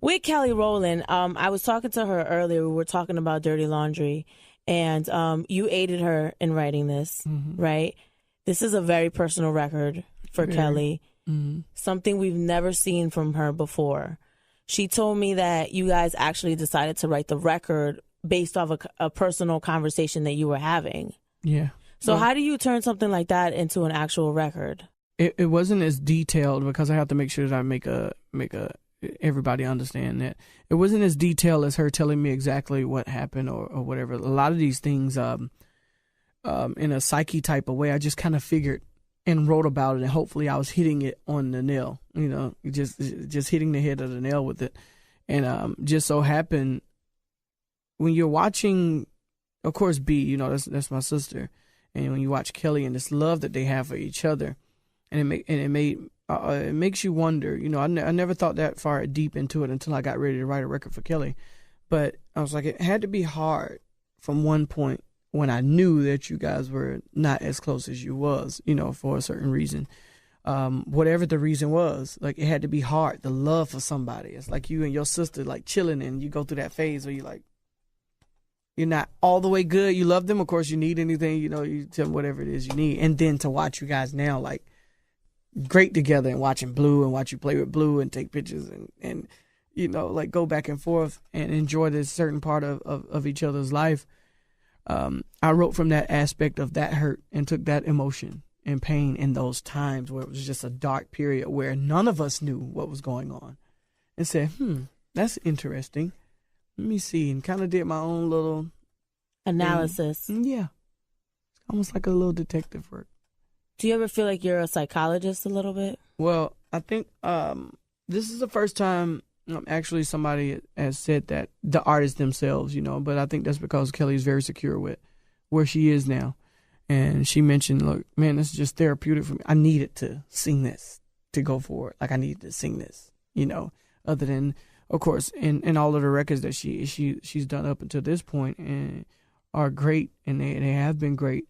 with Kelly Rowland, I was talking to her earlier. We were talking about Dirty Laundry, and you aided her in writing this, right? This is a very personal record for Kelly, something we've never seen from her before. She told me that you guys actually decided to write the record based off a personal conversation that you were having. Yeah. So how do you turn something like that into an actual record? It wasn't as detailed because I have to make sure that I make everybody understand that it wasn't as detailed as her telling me exactly what happened or whatever. A lot of these things, in a psyche type of way, I just kind of figured and wrote about it, and hopefully I was hitting it on the nail, just hitting the head of the nail with it. And just so happened when you're watching, of course, B, that's my sister, and when you watch Kelly and this love that they have for each other, and it makes you wonder. I never thought that far deep into it until I got ready to write a record for Kelly. But I was like, it had to be hard from one point when I knew that you guys were not as close as you was, for a certain reason. Whatever the reason was, like, it had to be hard. The love for somebody. It's like you and your sister, like, chilling, and you go through that phase where you're not all the way good. You love them. Of course, you need anything, you tell them whatever it is you need. And then to watch you guys now, like, great together, and watching Blue and watch you play with Blue and take pictures and like go back and forth and enjoy this certain part of each other's life. I wrote from that aspect of that hurt and took that emotion and pain in those times where it was just a dark period where none of us knew what was going on, and said, that's interesting. Let me see, and kind of did my own little analysis. Yeah. It's almost like a little detective work. Do you ever feel like you're a psychologist a little bit? Well, I think this is the first time actually somebody has said that, the artists themselves, but I think that's because Kelly is very secure with where she is now. And she mentioned, look, man, this is just therapeutic for me. I needed to sing this to go forward. Like, I needed to sing this, other than, of course, in all of the records that she's done up until this point and are great, and they have been great.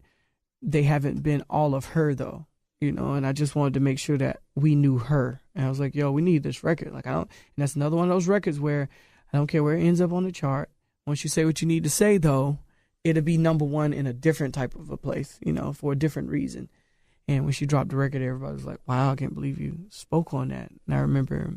They haven't been all of her, though, and I just wanted to make sure that we knew her. And I was like, yo, we need this record. Like, and that's another one of those records where I don't care where it ends up on the chart. Once you say what you need to say, though, it'll be number one in a different type of a place, for a different reason. And when she dropped the record, everybody was like, wow, I can't believe you spoke on that. And I remember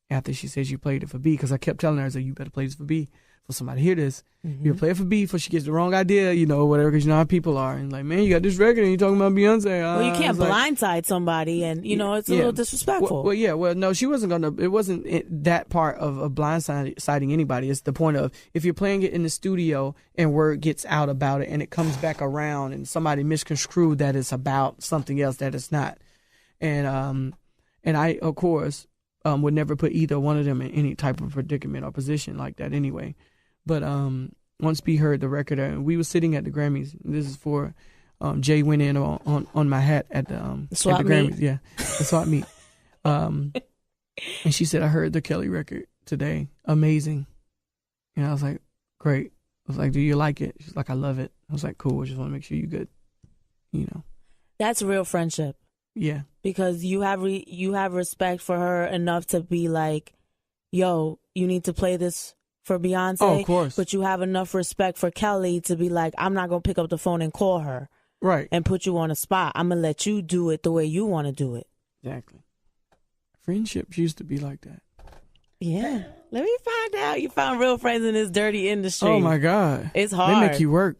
after she said she played it for B, because I kept telling her, I was like, you better play this for B. For somebody to hear this, you play it for B before she gets the wrong idea, whatever, because you know how people are. And like, man, you got this record and you're talking about Beyonce. Well, you can't blindside somebody, and it's a little disrespectful. Well, no, she wasn't it wasn't that part of blindsiding anybody. It's the point of, if you're playing it in the studio and word gets out about it and it comes back around and somebody misconstrued that it's about something else that it's not. And I, of course, would never put either one of them in any type of predicament or position like that anyway. But once B heard the record, we were sitting at the Grammys. This is for Jay went in on my hat at the Grammys. Yeah, the swap meet. And she said, I heard the Kelly record today. Amazing. And I was like, great. I was like, do you like it? She's like, I love it. I was like, cool. I just want to make sure you're good. That's real friendship. Yeah. Because you have respect for her enough to be like, yo, you need to play this for Beyonce. Oh, of course. But you have enough respect for Kelly to be like, I'm not going to pick up the phone and call her. Right. And put you on a spot. I'm going to let you do it the way you want to do it. Exactly. Friendships used to be like that. Yeah. Let me find out. You found real friends in this dirty industry. Oh, my God. It's hard. They make you work.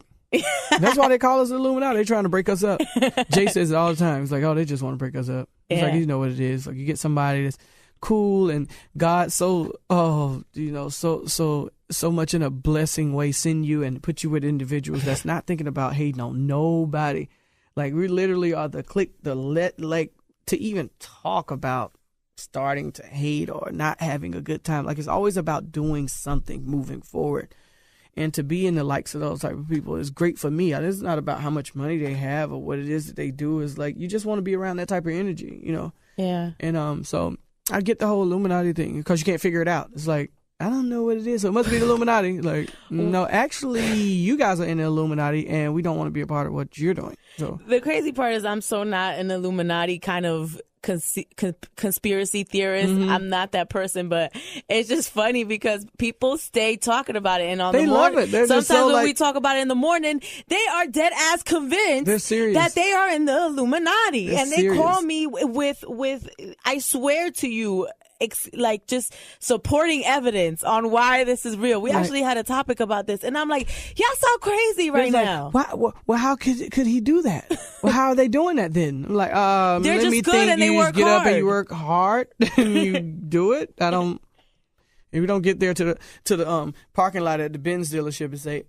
That's why they call us the Illuminati. They're trying to break us up. Jay says it all the time. He's like, oh, they just want to break us up. It's like, you know what it is. Like, you get somebody that's cool and God so much in a blessing way send you and put you with individuals that's not thinking about hating on nobody. Like, we literally are the to even talk about starting to hate or not having a good time. Like, it's always about doing something, moving forward. And to be in the likes of those type of people is great for me. It's not about how much money they have or what it is that they do. It's like, you just want to be around that type of energy, Yeah. And so I get the whole Illuminati thing because you can't figure it out. It's like, I don't know what it is, so it must be the Illuminati. Like, no, actually, you guys are in the Illuminati, and we don't want to be a part of what you're doing. So the crazy part is I'm so not an Illuminati kind of conspiracy theorist. I'm not that person, but it's just funny because people stay talking about it. And on they the love morning, it. They're sometimes just so, when like, we talk about it in the morning, they are dead ass convinced they're serious. that they are in the Illuminati. They're and they serious. call me with I swear to you, like just supporting evidence on why this is real. We actually had a topic about this, and I'm like, y'all so crazy right now. Well, how could he do that? Well, how are they doing that then? I'm like, They're let just me good think and they you work get up and hard. you work hard and you do it. If we don't get there to the parking lot at the Benz dealership and say,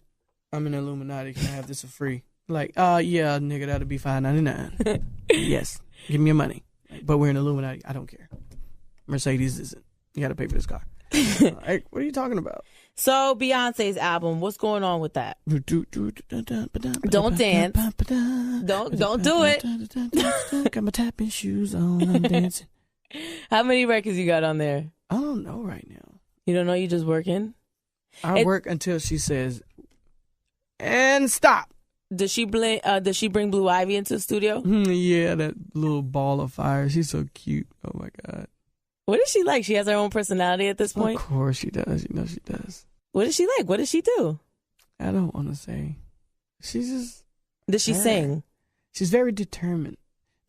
I'm an Illuminati, can I have this for free? Like, yeah, nigga, that'll be $5.99. Yes, give me your money. But we're an Illuminati. I don't care. Mercedes isn't. You got to pay for this car. Hey, what are you talking about? So Beyonce's album, what's going on with that? Don't dance. Don't do it. Got my tapping shoes on. I'm dancing. How many records you got on there? I don't know right now. You don't know? You just working? I work until she says, and stop. Does she bring Blue Ivy into the studio? Yeah, that little ball of fire. She's so cute. Oh my God. What is she like? She has her own personality at this point? Of course she does. You know she does. What is she like? What does she do? I don't want to say. She's just... Does she sing? She's very determined.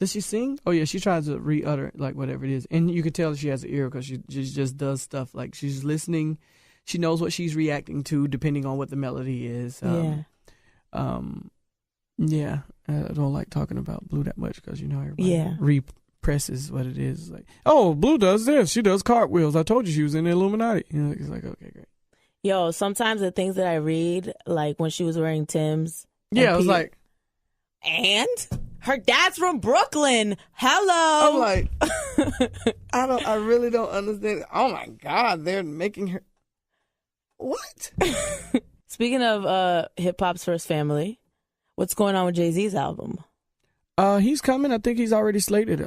Does she sing? Oh, yeah. She tries to re-utter like whatever it is. And you can tell she has an ear because she just does stuff. Like she's listening. She knows what she's reacting to depending on what the melody is. Yeah. I don't like talking about Blue that much because, you know, everybody represses what it is. Like, oh, Blue does this. She does cartwheels. I told you she was in the Illuminati. You know, it's like, okay, great. Yo, sometimes the things that I read, like when she was wearing Tim's. Yeah, I was like. And her dad's from Brooklyn. Hello. I'm like, I really don't understand. Oh my God, they're making her. What? Speaking of hip hop's first family, what's going on with Jay-Z's album? He's coming. I think he's already slated.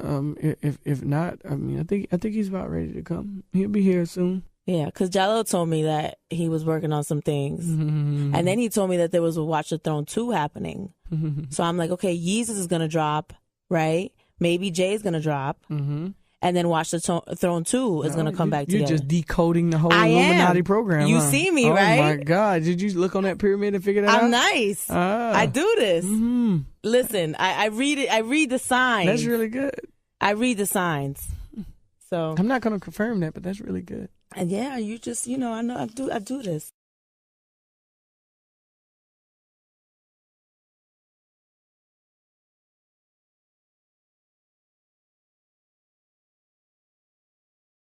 If not, I mean, I think he's about ready to come. He'll be here soon. Yeah, because Jallo told me that he was working on some things. Mm-hmm. And then he told me that there was a Watch the Throne 2 happening. Mm-hmm. So I'm like, okay, Yeezus is going to drop, right? Maybe Jay's going to drop. Mm-hmm. And then Watch the Throne 2 is going to come back together. You're just decoding the whole Illuminati program. You see me, right? Oh, my God. Did you look on that pyramid and figure that out? I'm nice. I do this. Mm-hmm. Listen, I read it. I read the signs. That's really good. I read the signs. So I'm not going to confirm that, but that's really good. And yeah, you just, you know, I know I do this.